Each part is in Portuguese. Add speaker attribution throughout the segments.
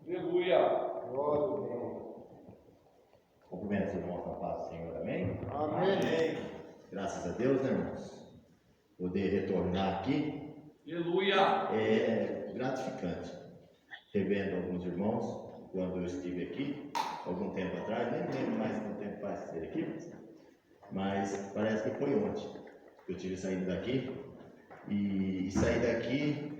Speaker 1: Aleluia.
Speaker 2: Cumprimento os irmãos na paz do Senhor, amém?
Speaker 1: Amém.
Speaker 2: Graças a Deus, né, irmãos? Poder retornar aqui
Speaker 1: Aleluia.
Speaker 2: é gratificante. Revendo alguns irmãos, quando eu estive aqui, algum tempo atrás, nem lembro mais quanto tempo faz ser aqui, mas parece que foi ontem que eu tive saído daqui e saí daqui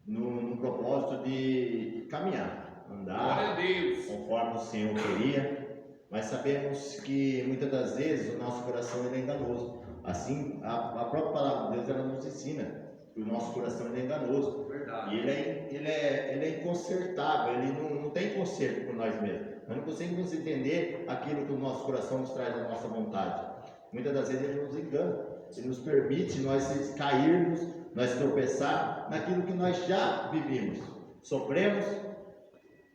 Speaker 2: no propósito de caminhar,
Speaker 1: Glória a
Speaker 2: andar
Speaker 1: Deus.
Speaker 2: conforme o Senhor queria, mas sabemos que muitas das vezes o nosso coração ele é enganoso. Assim, a própria palavra de Deus ela nos ensina que o nosso coração ele é enganoso.
Speaker 1: Verdade.
Speaker 2: E ele é inconsertável, ele não tem conserto por nós mesmos. Nós não conseguimos entender aquilo que o nosso coração nos traz da nossa vontade. Muitas das vezes ele nos engana, ele nos permite nós cairmos, nós tropeçar naquilo que nós já vivimos. Sofremos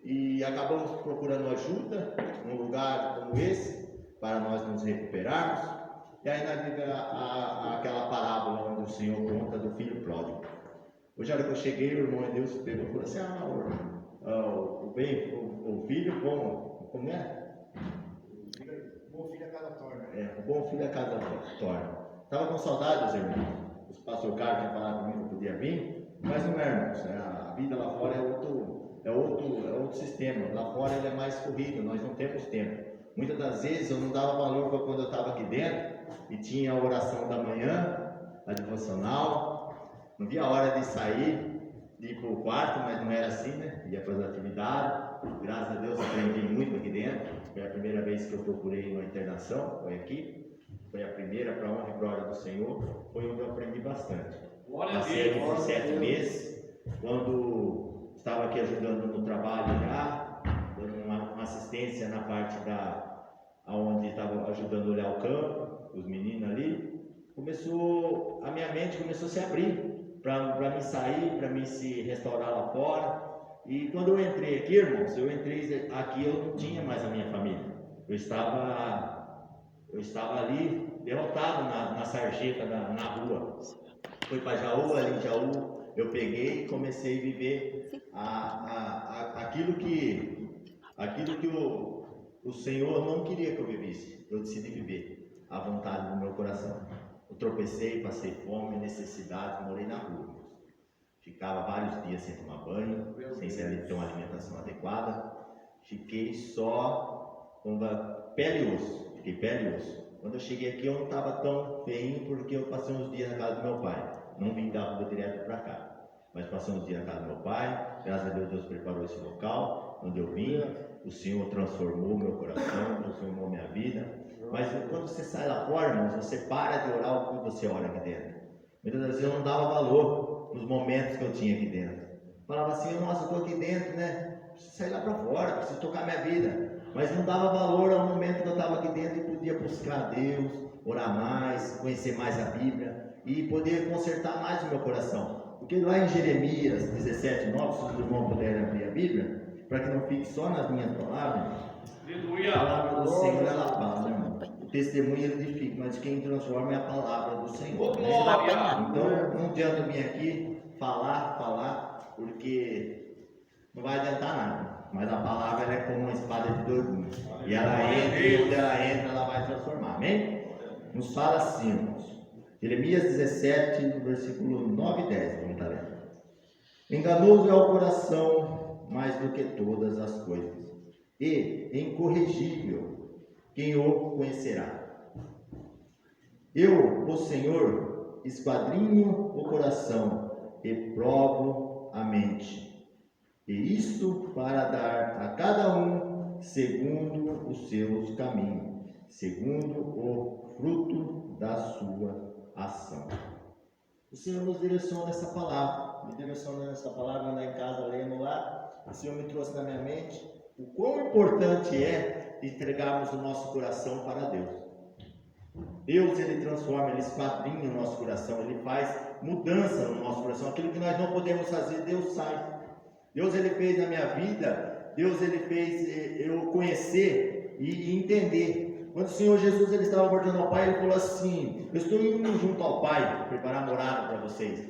Speaker 2: e acabamos procurando ajuda num lugar como esse, para nós nos recuperarmos. E aí nós vivemos aquela parábola onde o Senhor conta do filho pródigo. Hoje, a hora que eu cheguei, o irmão de Deus pegou e falou assim: o filho bom, como é?
Speaker 3: Bom filho a casa torna.
Speaker 2: O bom filho a casa torna. Estava com saudade dos irmãos. O pastor Carlos tinha falado comigo que eu podia vir, mas não é, irmãos. A vida lá fora é outro sistema. Lá fora ele é mais corrido, nós não temos tempo. Muitas das vezes eu não dava valor para quando eu estava aqui dentro e tinha a oração da manhã, a devocional. Não via a hora de sair, de ir para o quarto, mas não era assim, né? Ia para as atividades. Graças a Deus aprendi muito aqui dentro. Foi a primeira vez que eu procurei uma internação, foi aqui. Foi a primeira, para a honra e glória do Senhor. Foi onde eu aprendi bastante.
Speaker 1: Glória a
Speaker 2: Passei aqui
Speaker 1: Deus.
Speaker 2: por 7 meses, quando estava aqui ajudando no trabalho já, dando uma assistência na parte onde estava ajudando a olhar o campo, os meninos ali. A minha mente começou a se abrir para mim sair, para mim se restaurar lá fora. E quando eu entrei aqui, irmãos, eu não tinha mais a minha família. Eu estava ali derrotado na sarjeta, na rua. Fui para Jaú, ali em Jaú eu peguei e comecei a viver aquilo que o Senhor não queria que eu vivesse. Eu decidi viver a vontade do meu coração. Eu tropecei, passei fome, necessidade, morei na rua. Ficava vários dias sem tomar banho, sem ter uma alimentação adequada. Fiquei só com pele e osso. Fiquei pele e osso. Quando eu cheguei aqui eu não estava tão feinho porque eu passei uns dias na casa do meu pai. Não vim da rua direto para cá. Mas passei uns dias na casa do meu pai. Graças a Deus, Deus preparou esse local onde eu vim. O Senhor transformou meu coração, transformou minha vida. Mas quando você sai lá fora, irmãos, você para de orar o que você ora aqui dentro. Muitas vezes eu não dava valor nos momentos que eu tinha aqui dentro. Falava assim: nossa, eu estou aqui dentro, né? Preciso sair lá para fora, preciso tocar minha vida. Mas não dava valor ao momento que eu estava aqui dentro e podia buscar a Deus, orar mais, conhecer mais a Bíblia e poder consertar mais o meu coração. Porque lá em Jeremias 17:9, se os irmãos puderem abrir a Bíblia, para que não fique só nas minhas palavras,
Speaker 1: Aleluia.
Speaker 2: a palavra do Senhor ela fala, né, irmão? O testemunho edifica, mas quem transforma é a palavra do Senhor. Né? Então não adianta vir aqui falar, porque não vai adiantar nada. Mas a palavra ela é como uma espada de dois gumes. E ela entra, e onde ela entra, ela vai transformar. Amém? Nos fala assim, irmãos. Jeremias 17, versículo 9 e 10. Vamos estar lendo. Enganoso é o coração mais do que todas as coisas, e incorrigível quem o conhecerá. Eu, o Senhor, esquadrinho o coração e provo a mente. E isto para dar a cada um segundo os seus caminhos, segundo o fruto da sua ação. O Senhor nos direciona nessa palavra, lá em casa, lendo lá. O Senhor me trouxe na minha mente o quão importante é entregarmos o nosso coração para Deus. Deus, Ele transforma, Ele esquadrinha o nosso coração, Ele faz mudança no nosso coração. Aquilo que nós não podemos fazer, Deus faz. Deus, Ele fez na minha vida, Deus, Ele fez eu conhecer e entender. Quando o Senhor Jesus ele estava voltando ao Pai, Ele falou assim: eu estou indo junto ao Pai, preparar morada para vocês,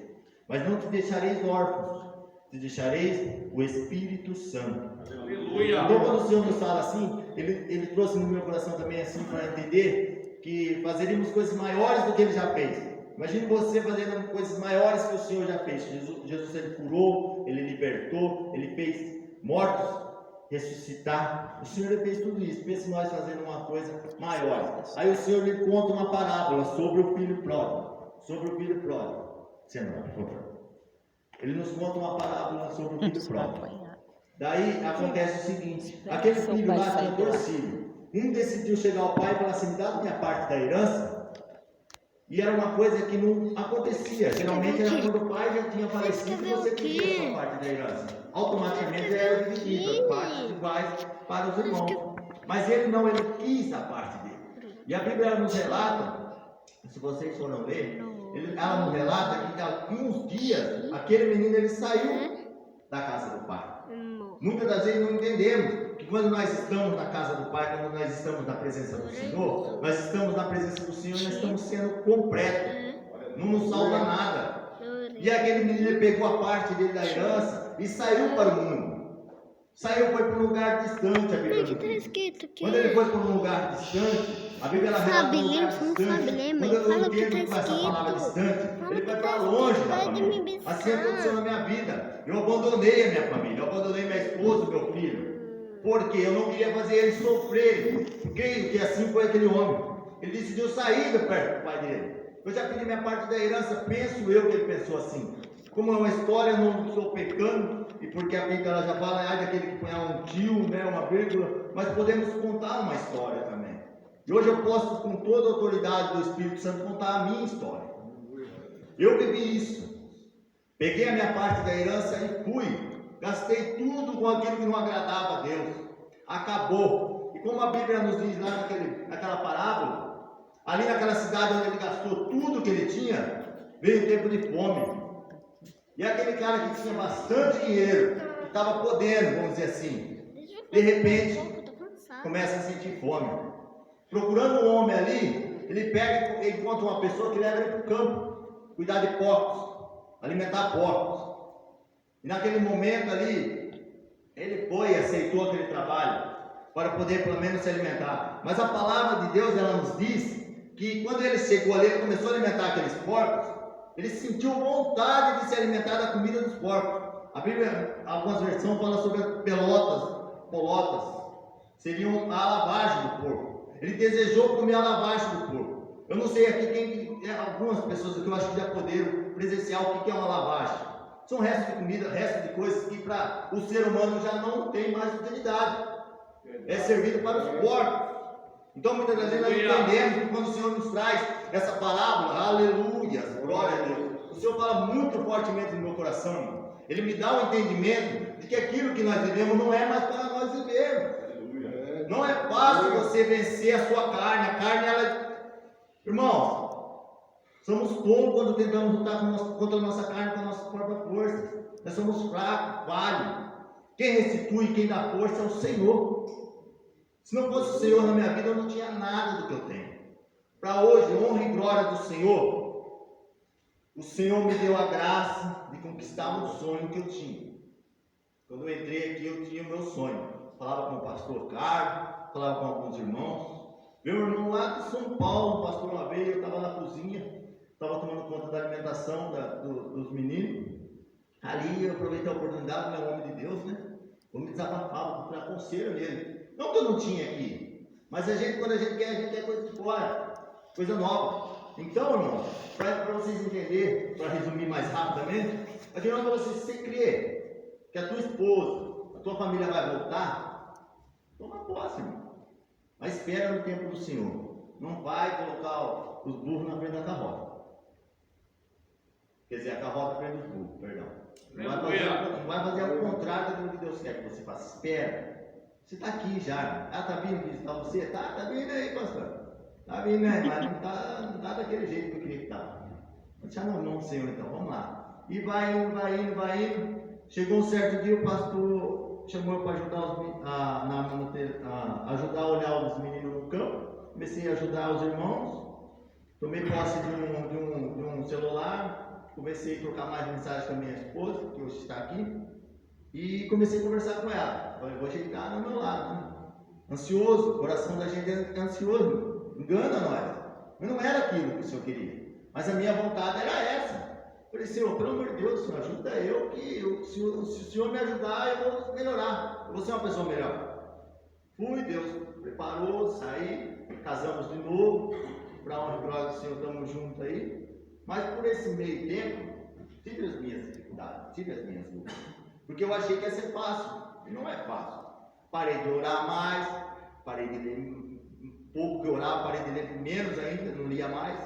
Speaker 2: mas não te deixareis órfãos. te deixareis o Espírito Santo.
Speaker 1: Aleluia.
Speaker 2: Então, quando o Senhor nos fala assim, ele trouxe no meu coração também assim para entender que fazeríamos coisas maiores do que Ele já fez. Imagine você fazendo coisas maiores que o Senhor já fez. Jesus ele curou, Ele libertou, Ele fez mortos ressuscitar. O Senhor ele fez tudo isso. Pense nós fazendo uma coisa maior. Aí o Senhor lhe conta uma parábola sobre o filho pródigo. Sobre o filho pródigo. Senhor, por favor. Ele nos conta uma parábola sobre o filho pródigo. Daí acontece o seguinte: aquele filho lá tinha dois filhos. Um decidiu chegar ao pai e falar assim: me dá a minha parte da herança. E era uma coisa que não acontecia. Geralmente era quando o pai já tinha falecido e você queria a sua parte da herança. Automaticamente era dividido as partes iguais para os irmãos. Mas ele não, ele quis a parte dele. E a Bíblia nos relata, se vocês foram ler, ela nos relata que há uns dias aquele menino ele saiu da casa do pai. Muitas das vezes não entendemos que quando nós estamos na casa do Pai, quando nós estamos na presença do Senhor, nós estamos na presença do Senhor e nós estamos sendo completos. Não nos falta nada. E aquele menino ele pegou a parte dele da herança e saiu para o mundo. Saiu, foi para um lugar distante, a Bíblia diz. Quando ele foi para um lugar distante, a Bíblia relata um lugar distante. Quando eu entendo com essa palavra distante, ele foi para longe da família. Assim aconteceu na minha vida. Eu abandonei a minha família, eu abandonei minha esposa, meu filho. Porque eu não queria fazer eles sofrerem. Creio que assim foi aquele homem. Ele decidiu sair de perto do pai dele. Eu já pedi minha parte da herança, penso eu que ele pensou assim. Como é uma história, eu não estou pecando, e porque a Bíblia ela já fala, daquele que põe um tio, né, uma vírgula, mas podemos contar uma história também. E hoje eu posso, com toda a autoridade do Espírito Santo, contar a minha história. Eu vivi isso. Peguei a minha parte da herança e fui. Gastei tudo com aquilo que não agradava a Deus. Acabou. E como a Bíblia nos diz lá naquela parábola, ali naquela cidade onde ele gastou tudo que ele tinha, veio o tempo de fome. E aquele cara que tinha bastante dinheiro, que estava podendo, vamos dizer assim, de repente, começa a sentir fome. Procurando um homem ali, ele pega e encontra uma pessoa que leva ele para o campo, cuidar de porcos, alimentar porcos. E naquele momento ali, ele foi e aceitou aquele trabalho, para poder pelo menos se alimentar. Mas a palavra de Deus, ela nos diz, que quando ele chegou ali, ele começou a alimentar aqueles porcos, ele sentiu vontade de se alimentar da comida dos porcos. A Bíblia, algumas versões falam sobre polotas, seriam a lavagem do porco. Ele desejou comer a lavagem do porco. Eu não sei aqui algumas pessoas aqui eu acho que já poderam presenciar o que é uma lavagem. São restos de comida, restos de coisas que para o ser humano já não tem mais utilidade. É servido para os porcos. Então muitas das vezes nós entendemos que quando o Senhor nos traz essa parábola, aleluia, glória a Deus, o Senhor fala muito fortemente no meu coração, irmão. Ele me dá o entendimento de que aquilo que nós vivemos não é mais para nós vivermos. Não é fácil você vencer a sua carne. A carne, ela... Irmãos, somos tolos quando tentamos lutar contra a nossa carne com a nossa própria força. Nós somos fracos, falhos. Quem restitui, quem dá força é o Senhor. Se não fosse o Senhor na minha vida, eu não tinha nada do que eu tenho. Para hoje, honra e glória do Senhor, o Senhor me deu a graça de conquistar um sonho que eu tinha. Quando eu entrei aqui, eu tinha o meu sonho. Falava com o pastor Carlos, falava com alguns irmãos. Meu irmão lá de São Paulo, o pastor uma vez, eu estava na cozinha, estava tomando conta da alimentação dos meninos. Ali eu aproveitei a oportunidade, meu homem de Deus, né? Vou me desabafar, vou procurar conselho nele. Não que eu não tinha aqui, mas quando a gente quer coisa de fora, coisa nova. Então, irmão, para vocês entenderem, para resumir mais rapidamente, adianta você crê que a tua esposa, a tua família vai voltar, toma posse, irmão. Mas espera no tempo do Senhor. Não vai colocar os burros na frente da carroça. Quer dizer, a carroça na frente dos burros, perdão. Não vai fazer o contrário daquilo que Deus quer que você faça. Espera. Você está aqui já. Está vindo visitar você? Está vindo aí, pastor. Está vindo aí, mas não está daquele jeito que eu queria que estava. Chama o nome do Senhor então, vamos lá. E vai indo. Chegou um certo dia, o pastor chamou eu para ajudar a olhar os meninos no campo. Comecei a ajudar os irmãos. Tomei posse de um celular. comecei a trocar mais mensagem com a minha esposa, que hoje está aqui, e comecei a conversar com ela. Falei, vou ajeitar no meu lado, né? Ansioso, o coração da gente é ansioso, engana nós. Mas não era aquilo que o Senhor queria, mas a minha vontade era essa. Falei, Senhor, pelo amor de Deus, Senhor, ajuda eu, se o Senhor me ajudar, eu vou melhorar, eu vou ser uma pessoa melhor. Fui, Deus preparou, saí, casamos de novo, para honra e glória do Senhor, estamos juntos aí. Mas por esse meio tempo, tive as minhas dificuldades, tive as minhas dúvidas, porque eu achei que ia ser fácil, e não é fácil. Parei de orar mais, parei de ler um pouco que orava, parei de ler menos ainda, não lia mais,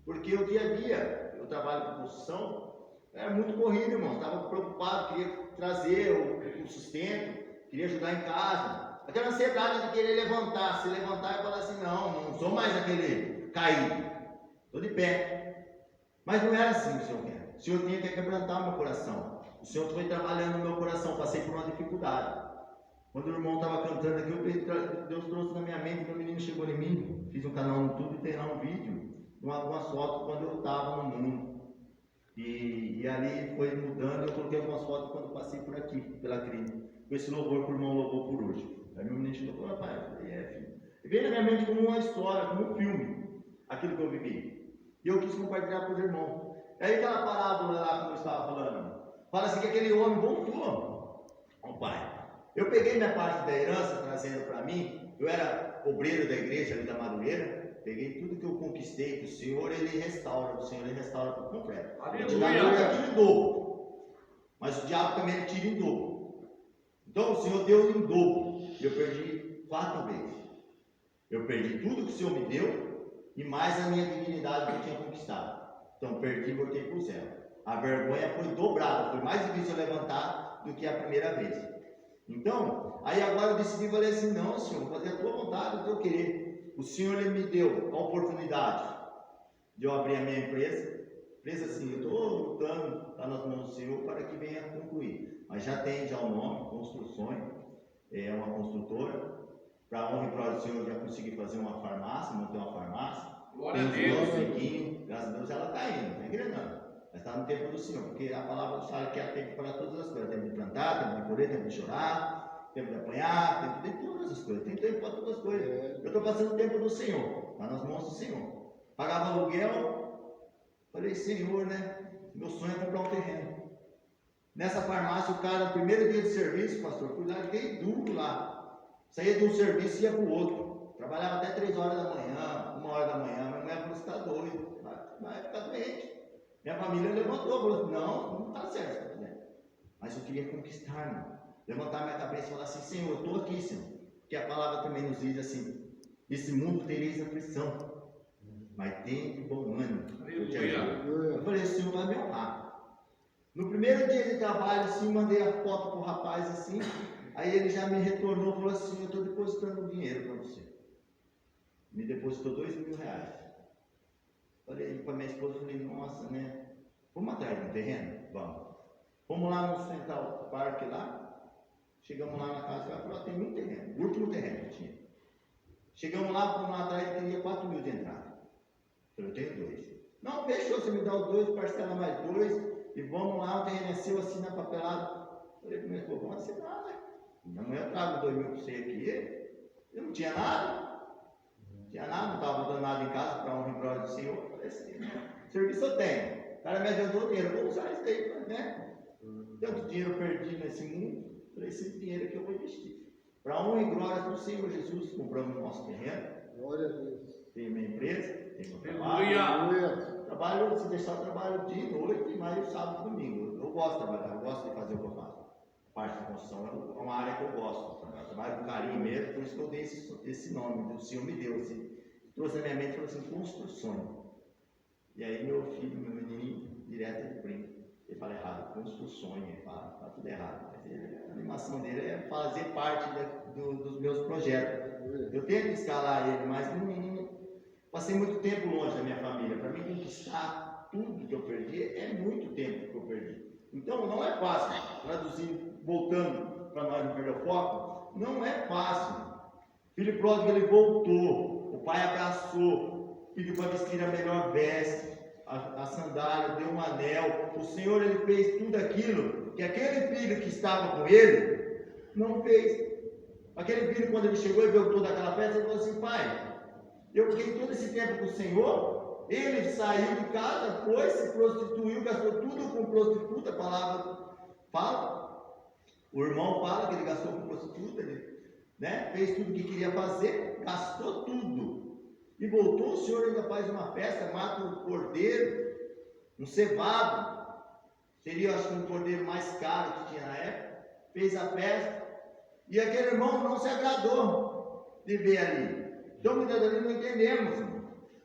Speaker 2: porque o dia a dia, eu trabalho com construção, era muito corrido, irmão, estava preocupado, queria trazer o sustento, queria ajudar em casa, aquela ansiedade de querer levantar, se levantar e falar assim, não sou mais aquele caído, estou de pé. Mas não era assim o Senhor quer. O Senhor tinha que quebrantar o meu coração. O Senhor foi trabalhando no meu coração, passei por uma dificuldade. Quando o irmão estava cantando aqui, Deus trouxe na minha mente, o menino chegou em mim, fiz um canal no YouTube e tem lá um vídeo, algumas fotos quando eu estava no mundo. E ali foi mudando, eu coloquei algumas fotos quando passei por aqui, pela crise, com esse louvor que o irmão louvou por hoje. Aí meu menino chegou e falou, pai, eu falei, filho. E veio na minha mente como uma história, como um filme, aquilo que eu vivi. E eu quis compartilhar com os irmãos. Aí aquela parábola lá, como eu estava falando, fala assim que aquele homem voltou ao pai. Eu peguei minha parte da herança, trazendo para mim, eu era obreiro da igreja ali da Madureira, peguei tudo que eu conquistei, que o Senhor ele restaura por completo.
Speaker 1: Aleluia!
Speaker 2: Ele tira em dobro, mas o diabo também ele tira em dobro. Então o Senhor deu em dobro, e eu perdi 4 vezes. Eu perdi tudo que o Senhor me deu, e mais a minha dignidade que eu tinha conquistado. Então perdi e voltei para o céu. A vergonha foi dobrada, foi mais difícil levantar do que a primeira vez. Então, aí agora eu decidi, falei assim, não Senhor, vou fazer a tua vontade, o teu querer. O Senhor ele me deu a oportunidade de eu abrir a minha empresa assim, eu estou lutando, está nas mãos do Senhor para que venha concluir. Mas já tem já o nome, Construções, é uma construtora. Para a honra e glória do Senhor, eu já consegui fazer uma farmácia, montei uma farmácia.
Speaker 1: Glória a Deus.
Speaker 2: Graças a Deus ela está indo, está engrenando. Mas está no tempo do Senhor, porque a palavra do Senhor que há tempo para todas as coisas. Tempo de plantar, tempo de colher, tempo de chorar, tempo de apanhar, tempo de todas as coisas. Tem tempo para todas as coisas. Eu estou passando o tempo do Senhor, está nas mãos do Senhor. Pagava aluguel, falei, Senhor, né? Meu sonho é comprar um terreno. Nessa farmácia, o cara, no primeiro dia de serviço, pastor, fui lá e dei duro lá. Saía de um serviço e ia para o outro. Trabalhava até 3 horas da manhã, 1 hora da manhã. Minha mulher falou, você está doido, vai ficar doente. Minha família levantou, falou, não está certo. Né? Mas eu queria conquistar, irmão. Levantar minha cabeça e falar assim, Senhor, eu estou aqui, Senhor. Porque a palavra também nos diz assim, nesse mundo tereis aflição, mas tem de bom ânimo. Eu falei, o Senhor vai me honrar. No primeiro dia de trabalho, assim, mandei a foto para o rapaz, assim, aí ele já me retornou e falou assim, eu estou depositando dinheiro para você. Me depositou R$2.000. Falei para minha esposa, falei, nossa, né? Vamos atrás de um terreno? Vamos. Fomos lá no Central Park lá, chegamos lá na casa, ela falou, tem um terreno, o último terreno que tinha. Chegamos lá, fomos lá atrás, ele queria 4.000 de entrada. Eu tenho 2. Não, fechou, você me dá os 2, parcela mais 2, e vamos lá, o terreno é seu, assina papelado. Falei para minha esposa, vamos assinar, né? Amanhã eu trago 2.000 para você aqui. Eu não tinha nada. Não estava dando nada em casa para honra e glória do Senhor. Falei assim, né? Serviço eu tenho. O cara me adiantou dinheiro, eu vou usar isso daí, né? Tanto dinheiro eu perdi nesse mundo, falei, esse dinheiro que eu vou investir. Para honra e glória do Senhor Jesus, compramos o nosso terreno. Glória a Deus. Tenho minha empresa, tenho meu trabalho. Trabalho, se deixar o trabalho dia e noite, mas eu sábado e domingo. Eu gosto de trabalhar, eu gosto de fazer o que eu faço. A parte de construção é uma área que eu gosto. Eu trabalho com carinho mesmo, por isso que eu dei esse nome, o Senhor me deu. Assim, trouxe na minha mente e falou assim, Construções. E aí meu filho, meu menininho, direto ele brinca. Ele fala errado, Construções, ele fala tudo errado. Mas a animação dele é fazer parte dos meus projetos. Eu tento escalar ele, mas não passei muito tempo longe da minha família. Para mim conquistar tudo que eu perdi, é muito tempo que eu perdi. Então não é fácil, traduzir, voltando para nós não perder o foco, não é fácil. Filho pródigo, ele voltou, o pai abraçou, pediu para vestir a melhor veste, a sandália, deu um anel. O Senhor, ele fez tudo aquilo que aquele filho que estava com ele não fez. Aquele filho, quando ele chegou e viu toda aquela festa, ele falou assim: pai, eu fiquei todo esse tempo com o Senhor. Ele saiu de casa, foi, se prostituiu, gastou tudo com prostituta. A palavra fala, o irmão fala que ele gastou com prostituta, ele, né, fez tudo o que queria fazer, gastou tudo. E voltou, o Senhor ainda faz uma festa, mata um cordeiro, um cevado, seria, acho que, um cordeiro mais caro que tinha na época. Fez a festa, e aquele irmão não se agradou de ver ali. Então, muitas vezes não entendemos,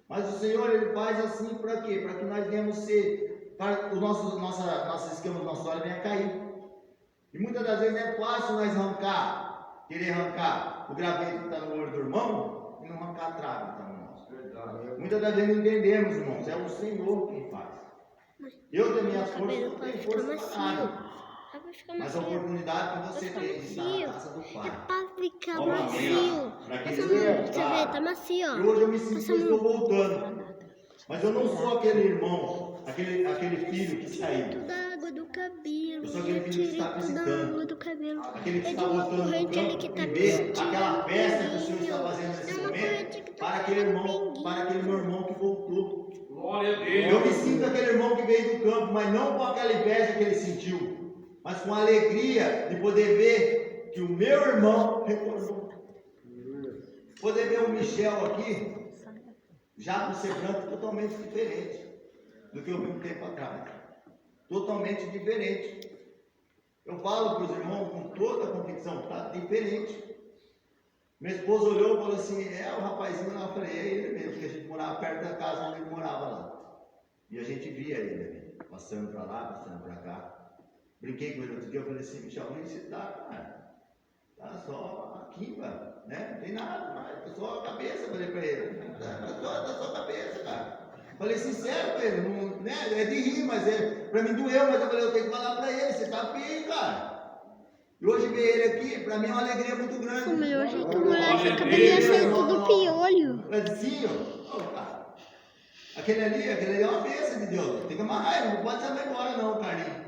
Speaker 2: mas o Senhor, ele faz assim para quê? Para que nós venhamos ser, para que nossas escamas do nosso olho venham a cair. E muitas das vezes é fácil nós querer arrancar o graveto que está no olho do irmão e não arrancar a trave que está no nosso. Muitas das vezes não entendemos, irmãos, é o Senhor quem faz. Eu, da minha força, não tenho força para nada. Mas a oportunidade que você tem de estar na casa do Pai.
Speaker 4: É pra ficar macio. Você vê, tá macio, ó.
Speaker 2: E hoje eu me sinto que eu estou voltando. Mas eu não sou aquele irmão, aquele filho que saiu.
Speaker 4: Toda a água do cabelo.
Speaker 2: Eu sou aquele filho que está visitando.
Speaker 4: Do cabelo.
Speaker 2: Aquele que
Speaker 4: É
Speaker 2: está
Speaker 4: de uma
Speaker 2: voltando no
Speaker 4: corrente ali
Speaker 2: campo
Speaker 4: que tá
Speaker 2: e vê
Speaker 4: vestindo
Speaker 2: aquela festa que o Senhor está
Speaker 4: pinguinho.
Speaker 2: fazendo nesse
Speaker 4: É uma
Speaker 2: momento
Speaker 4: corrente que tá
Speaker 2: para aquele irmão,
Speaker 4: pinguinho.
Speaker 2: para aquele meu irmão que voltou.
Speaker 1: Glória a
Speaker 2: Eu me
Speaker 1: Deus.
Speaker 2: sinto aquele irmão que veio do campo, mas não com aquela inveja que ele sentiu, mas com a alegria de poder ver que o meu irmão retornou. Poder ver o Michel aqui, já com semblante totalmente diferente do que eu vi um tempo atrás. Totalmente diferente. Eu falo para os irmãos com toda a convicção, está diferente. Minha esposa olhou e falou assim: é o rapazinho lá. Eu falei: é ele mesmo, porque a gente morava perto da casa onde ele morava lá. E a gente via ele ali, passando para lá, passando para cá. Brinquei com ele outro dia, eu falei assim: Michel, onde você está, cara? Tá só aqui, cara, né? Não tem nada mais, tá só a cabeça. Falei para ele: tá só a cabeça, cara. Falei sincero para ele, não, né? É de rir, mas para mim doeu, mas eu falei: eu tenho que falar para ele, você tá feio, cara. E hoje ver ele aqui, para mim é uma alegria muito grande.
Speaker 4: O melhor jeito que moleque, o cabelo ia sair tudo piolho.
Speaker 2: Assim, ó, cara. Aquele ali é uma bênção de Deus. Tem que amarrar ele, não pode sair embora não, Carlinhos.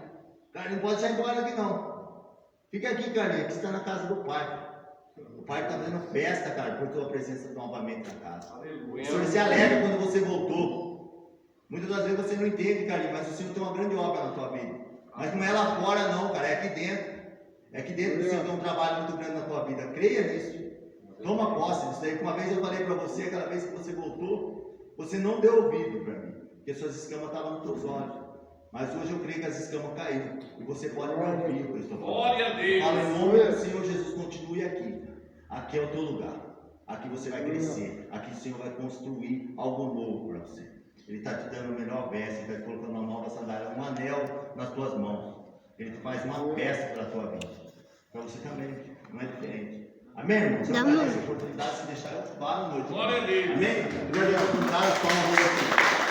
Speaker 2: Carlinhos não pode sair embora aqui não. Fica aqui, Carlinhos, que está na casa do Pai. O Pai está fazendo festa, cara, por tua presença novamente na casa.
Speaker 1: Aleluia.
Speaker 2: O Senhor se alegra quando você voltou. Muitas das vezes você não entende, Carlinhos, mas o Senhor tem uma grande obra na tua vida. Mas não é lá fora não, cara, é aqui dentro. É aqui dentro que o Senhor tem um trabalho muito grande na tua vida. Creia nisso. Toma posse disso aí. Uma vez eu falei para você, aquela vez que você voltou, você não deu ouvido para mim, porque suas escamas estavam nos teus olhos. Mas hoje eu creio que as escamas caíram. E você pode me ouvir o que eu estou falando.
Speaker 1: Glória a Deus.
Speaker 2: Fala em nome do Senhor Jesus, continue aqui. Aqui é o teu lugar. Aqui você vai crescer. Aqui o Senhor vai construir algo novo para você. Ele está te dando o melhor veste, ele está te colocando uma nova sandália, um anel nas tuas mãos. Ele te faz uma peça para a tua vida. Para você também, não é diferente. Amém, irmãos? Eu quero essa oportunidade, se deixar eu falo à noite.
Speaker 1: Glória a Deus.
Speaker 2: Amém? Glória a Deus.